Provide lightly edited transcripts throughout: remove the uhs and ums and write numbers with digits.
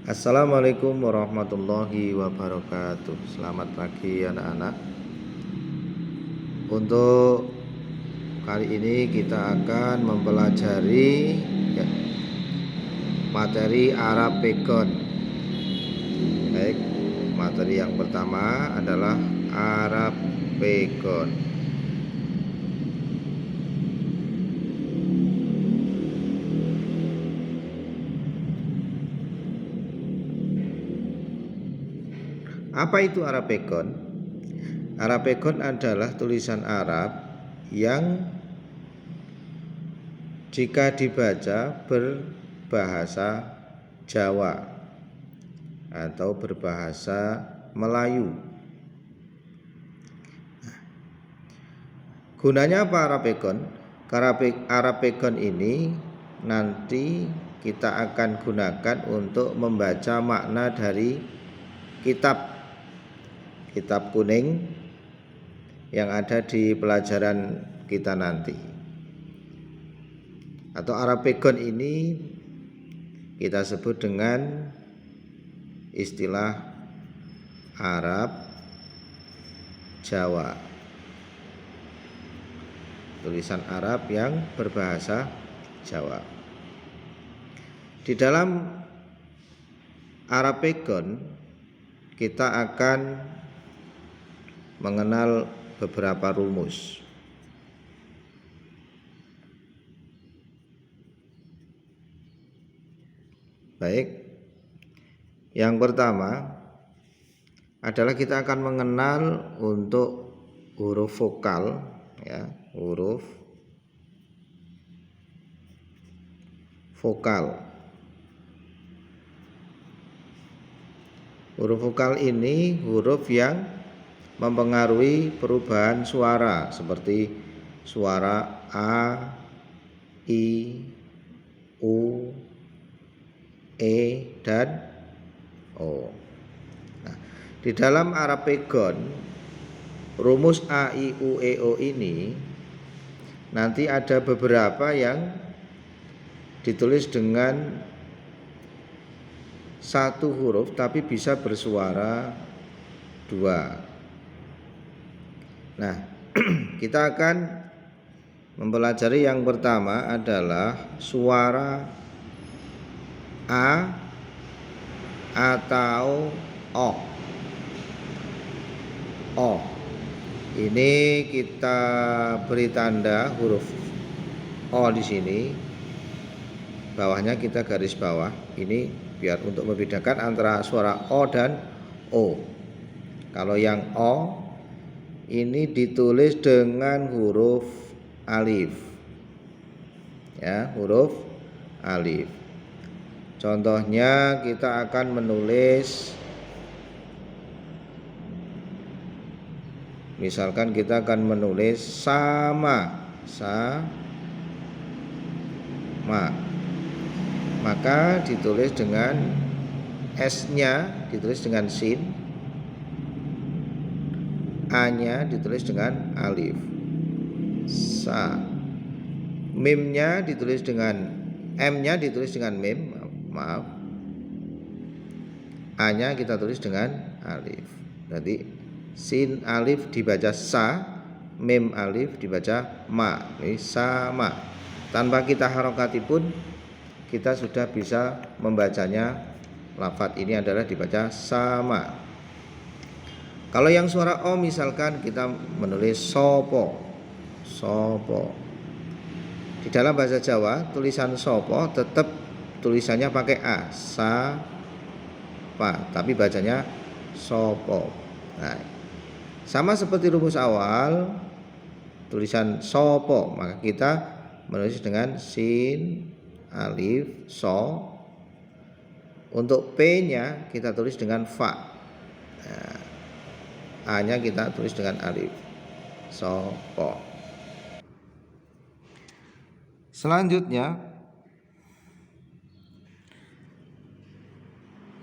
Assalamualaikum warahmatullahi wabarakatuh. Selamat pagi anak-anak. Untuk kali ini kita akan mempelajari materi Arab Pegon. Baik, materi yang pertama adalah Arab Pegon. Apa itu Arab Pegon? Arab Pegon adalah tulisan Arab yang jika dibaca berbahasa Jawa atau berbahasa Melayu. Gunanya apa Arab Pegon? Arab Pegon ini nanti kita akan gunakan untuk membaca makna dari kitab kuning yang ada di pelajaran kita nanti. Atau Arab Pegon ini kita sebut dengan istilah Arab Jawa. Tulisan Arab yang berbahasa Jawa. Di dalam Arab Pegon kita akan mengenal beberapa rumus. Baik, yang pertama adalah kita akan mengenal untuk huruf vokal, ya, huruf vokal. Huruf vokal ini huruf yang mempengaruhi perubahan suara seperti suara A, I, U, E, dan O. Nah, di dalam Arab Pegon rumus A, I, U, E, O ini nanti ada beberapa yang ditulis dengan satu huruf tapi bisa bersuara dua. Nah, kita akan mempelajari yang pertama adalah suara A atau O. O. Ini kita beri tanda huruf O di sini. Bawahnya kita garis bawah. Ini biar untuk membedakan antara suara O dan O. Kalau yang O ini ditulis dengan huruf alif, ya, huruf alif. Contohnya kita akan menulis, misalkan kita akan menulis sama, maka ditulis dengan S-nya ditulis dengan sin, A-nya ditulis dengan alif, sa. Mim-nya ditulis dengan M-nya ditulis dengan mim, maaf. A-nya kita tulis dengan alif. Jadi sin alif dibaca sa, mim alif dibaca ma. Ini sama. Tanpa kita harokati pun kita sudah bisa membacanya. Lafadz ini adalah dibaca sama. Kalau yang suara O misalkan kita menulis sopo. Di dalam bahasa Jawa tulisan sopo tetap tulisannya pakai A, sa, pa, tapi bacanya sopo. Nah, sama seperti rumus awal tulisan sopo, maka kita menulis dengan sin, alif, so. Untuk P-nya kita tulis dengan fa. Nah, A-nya kita tulis dengan alif, sopo. Selanjutnya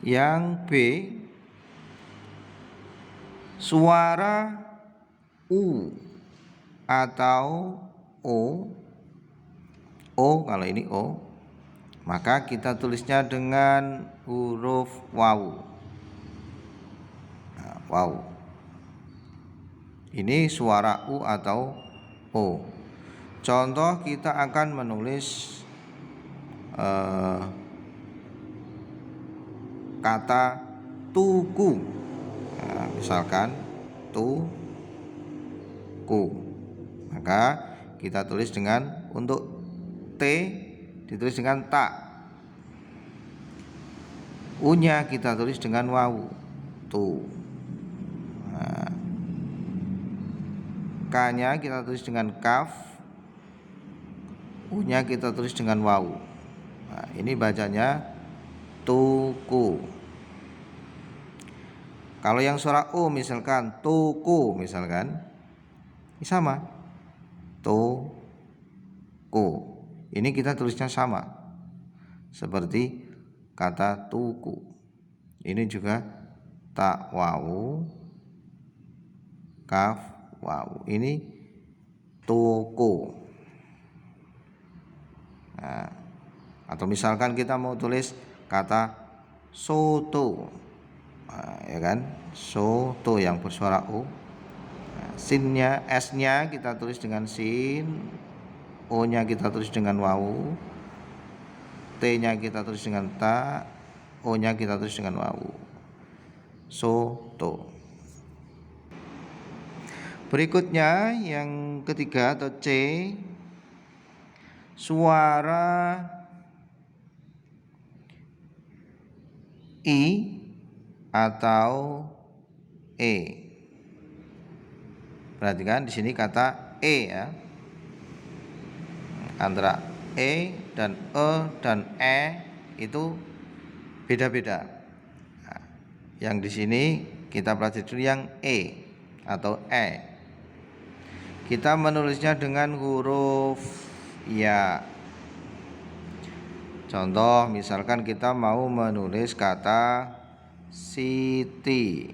yang B, suara U atau O. O kalau ini O maka kita tulisnya dengan huruf wawu. Nah, wawu. Ini suara U atau O. Contoh kita akan menulis kata tuku. Nah, misalkan tuku, maka kita tulis dengan, untuk T ditulis dengan ta, U-nya kita tulis dengan wawu, tu. Nah, K-nya kita tulis dengan kaf, U-nya kita tulis dengan wawu. Nah, ini bacanya tuku. Kalau yang suara U misalkan tuku, misalkan ini sama, tuku. Ini kita tulisnya sama seperti kata tuku. Ini juga ta wawu, kaf wawu. Ini tuku. Nah, atau misalkan kita mau tulis kata soto, nah, ya kan, soto yang bersuara U. Nah, sinnya, S-nya kita tulis dengan sin, O-nya kita tulis dengan wawu, T-nya kita tulis dengan ta, O-nya kita tulis dengan wawu, soto. Berikutnya yang ketiga atau C, suara I atau E. Perhatikan di sini kata E ya. Antara E dan itu beda-beda. Nah, yang di sini kita pelajari dulu yang E atau E. Kita menulisnya dengan huruf ya. Contoh misalkan kita mau menulis kata Siti,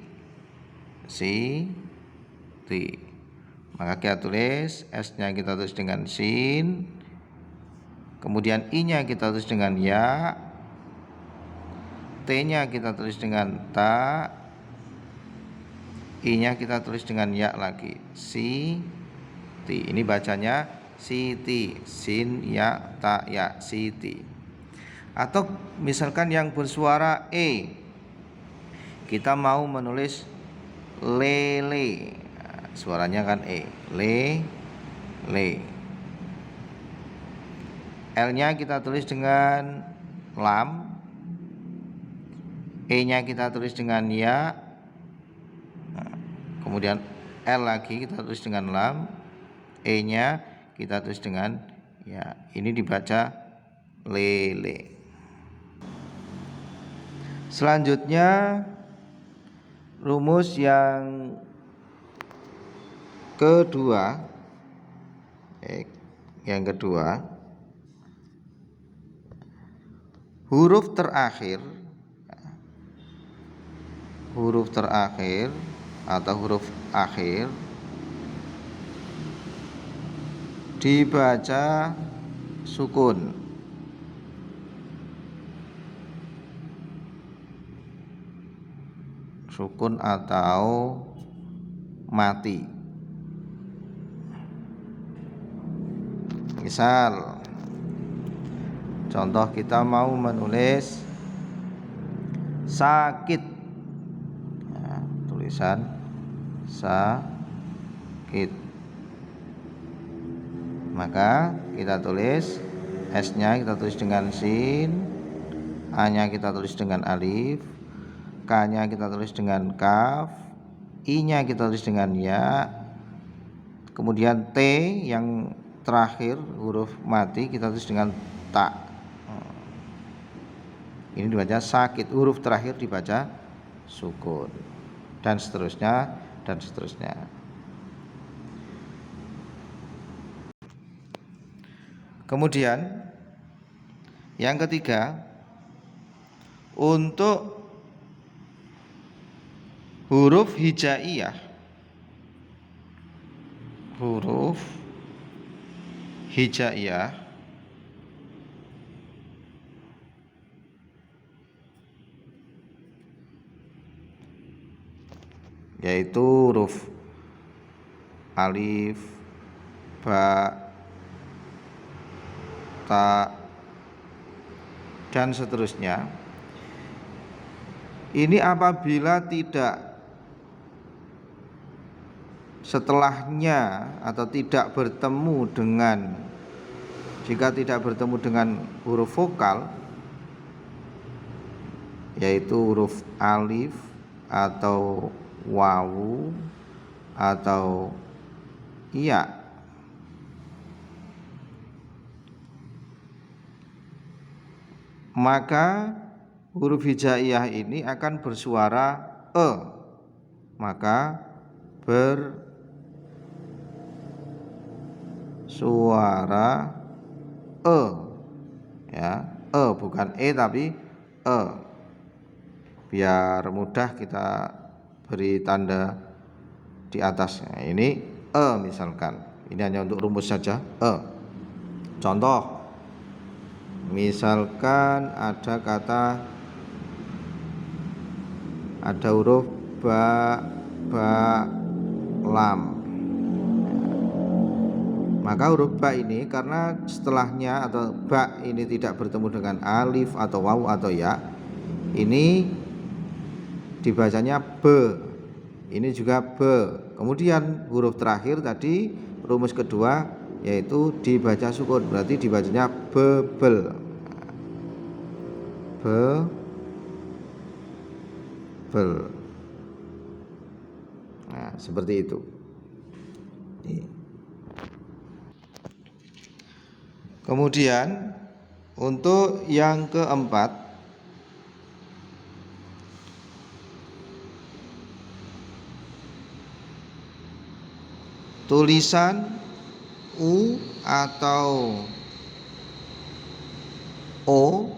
maka kita tulis S-nya kita tulis dengan sin, kemudian I-nya kita tulis dengan ya, T-nya kita tulis dengan ta, I-nya kita tulis dengan ya lagi, Siti. Ini bacanya Siti, sin ya ta ya, Siti. Atau misalkan yang bersuara E, kita mau menulis lele, nah, suaranya kan E, le. L-nya kita tulis dengan lam, E-nya kita tulis dengan ya, nah, kemudian L lagi kita tulis dengan lam, E-nya kita tulis dengan ya. Ini dibaca lele. Selanjutnya rumus yang kedua, huruf terakhir atau huruf akhir dibaca sukun. Sukun atau mati. Misal contoh kita mau menulis sakit, nah, tulisan sakit, maka kita tulis S-nya kita tulis dengan sin, A-nya kita tulis dengan alif, K-nya kita tulis dengan kaf, I-nya kita tulis dengan ya, kemudian T yang terakhir huruf mati kita tulis dengan ta. Ini dibaca sakit, huruf terakhir dibaca sukun, dan seterusnya. Kemudian yang ketiga, untuk huruf hijaiyah, yaitu huruf alif, ba, ta, dan seterusnya. Ini apabila tidak setelahnya atau tidak bertemu dengan, jika tidak bertemu dengan huruf vokal, yaitu huruf alif atau wawu atau ya, maka huruf hijaiyah ini akan bersuara e, maka bersuara e, ya, e bukan e tapi e. Biar mudah kita beri tanda di atasnya. Ini e misalkan. Ini hanya untuk rumus saja, e. Contoh, misalkan ada huruf ba, lam. Maka huruf ba ini karena setelahnya atau ba ini tidak bertemu dengan alif atau wawu atau ya, ini dibacanya be. Ini juga be. Kemudian huruf terakhir tadi rumus kedua yaitu dibaca sukun, berarti dibacanya bebel. Bel. Nah, seperti itu. Kemudian untuk yang keempat, tulisan u atau o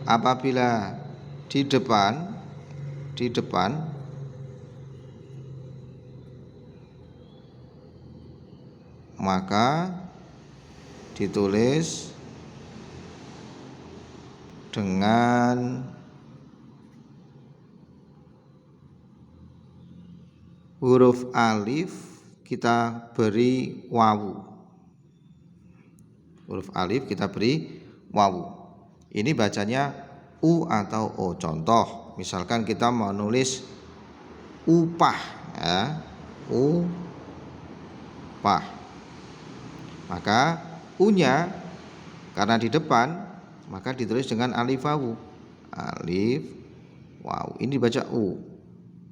apabila di depan maka ditulis dengan huruf alif kita beri wawu. Huruf alif kita beri wawu. Ini bacanya u atau o. Contoh, misalkan kita mau nulis upah, ya, upah. Maka u-nya karena di depan maka ditulis dengan alif wawu. Alif wawu. Ini dibaca u.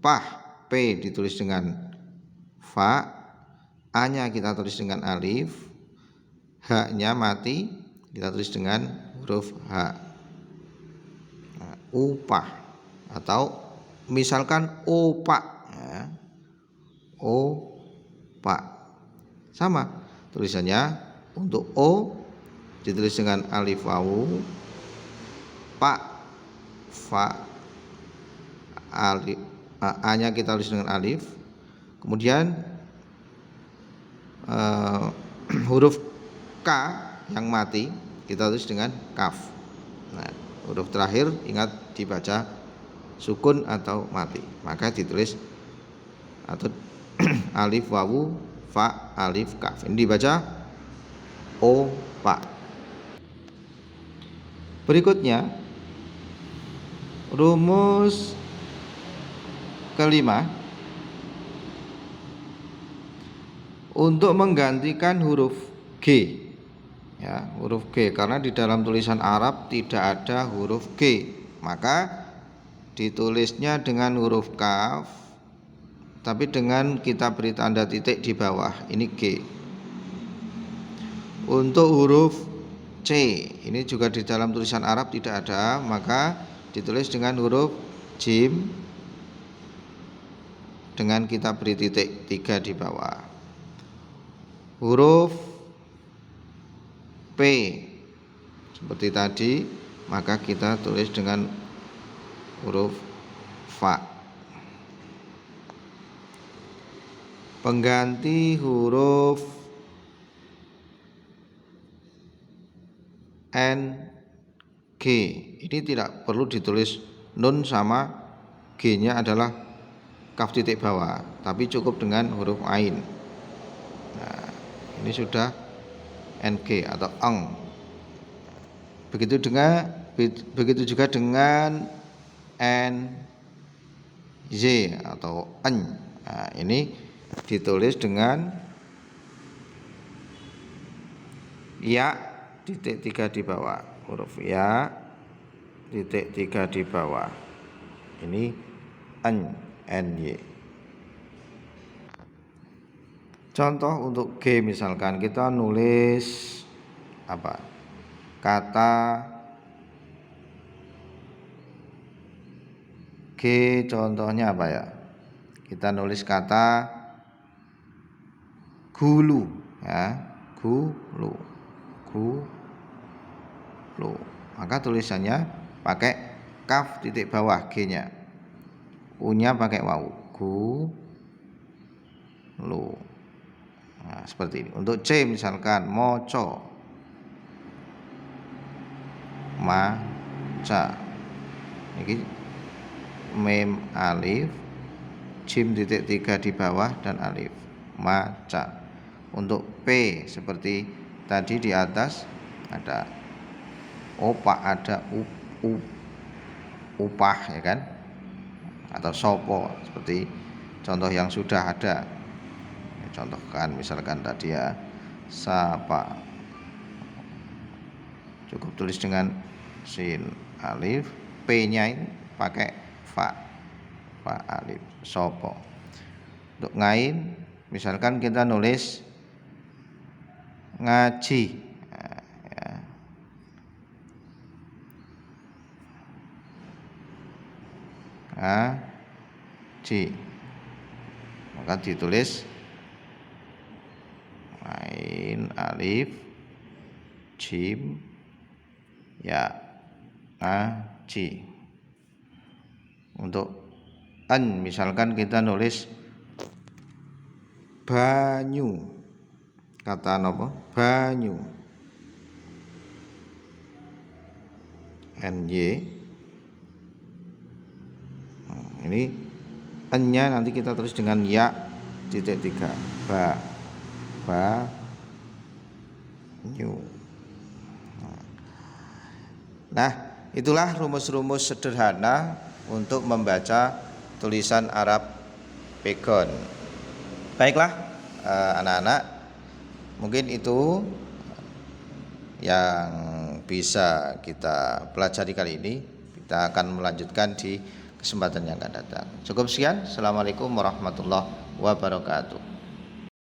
Pah, p ditulis dengan fa, a-nya kita tulis dengan alif, h-nya mati kita tulis dengan huruf h. Nah, upah atau misalkan opak, ya, opak. Sama tulisannya, untuk o ditulis dengan alif wawu, pak, fa, alif, a-nya kita tulis dengan alif, kemudian huruf k yang mati kita tulis dengan kaf. Nah, huruf terakhir ingat dibaca sukun atau mati, maka ditulis atau alif wawu fa alif kaf. Ini dibaca o pa. Berikutnya rumus kelima, untuk menggantikan huruf G, ya, huruf G, karena di dalam tulisan Arab tidak ada huruf G, maka ditulisnya dengan huruf kaf, tapi dengan kita beri tanda titik di bawah, ini G. Untuk huruf C, ini juga di dalam tulisan Arab tidak ada, maka ditulis dengan huruf jim dengan kita beri titik 3 di bawah. Huruf P seperti tadi, maka kita tulis dengan huruf fa. Pengganti huruf N, G, ini tidak perlu ditulis nun sama G-nya adalah kaf titik bawah, tapi cukup dengan huruf ain. Nah, ini sudah ng atau eng. Begitu juga dengan nz atau en. Nah, ini ditulis dengan ya titik 3 di bawah, huruf ya titik 3 di bawah. Ini ny. Contoh untuk G, misalkan kita nulis apa? Kata G, contohnya apa ya? Kita nulis kata gulu ya, gulu. Maka tulisannya pakai kaf titik bawah G-nya. U-nya pakai wawu. Gulu. Nah, seperti ini. Untuk C misalkan moco, maca. Ini mem alif, jim titik 3 di bawah dan alif, maca. Untuk P seperti tadi di atas ada opa, ada upah ya kan, atau sopo seperti contoh yang sudah ada. Contohkan misalkan tadi ya, sapa, cukup tulis dengan sin alif, p-nya ini pakai fa alif, sopo. Untuk ngain misalkan kita nulis ngaji, ya. Ngaji, maka ditulis ain alif jim ya, ngaji. Untuk en misalkan kita nulis banyu, kata apa? Banyu, ny. Ini n-nya nanti kita tulis dengan ya titik 3, banyu. Nah, itulah rumus-rumus sederhana untuk membaca tulisan Arab Pegon. Baiklah anak-anak, mungkin itu yang bisa kita pelajari kali ini. Kita akan melanjutkan di kesempatan yang akan datang. Cukup sekian. Assalamualaikum warahmatullahi wabarakatuh.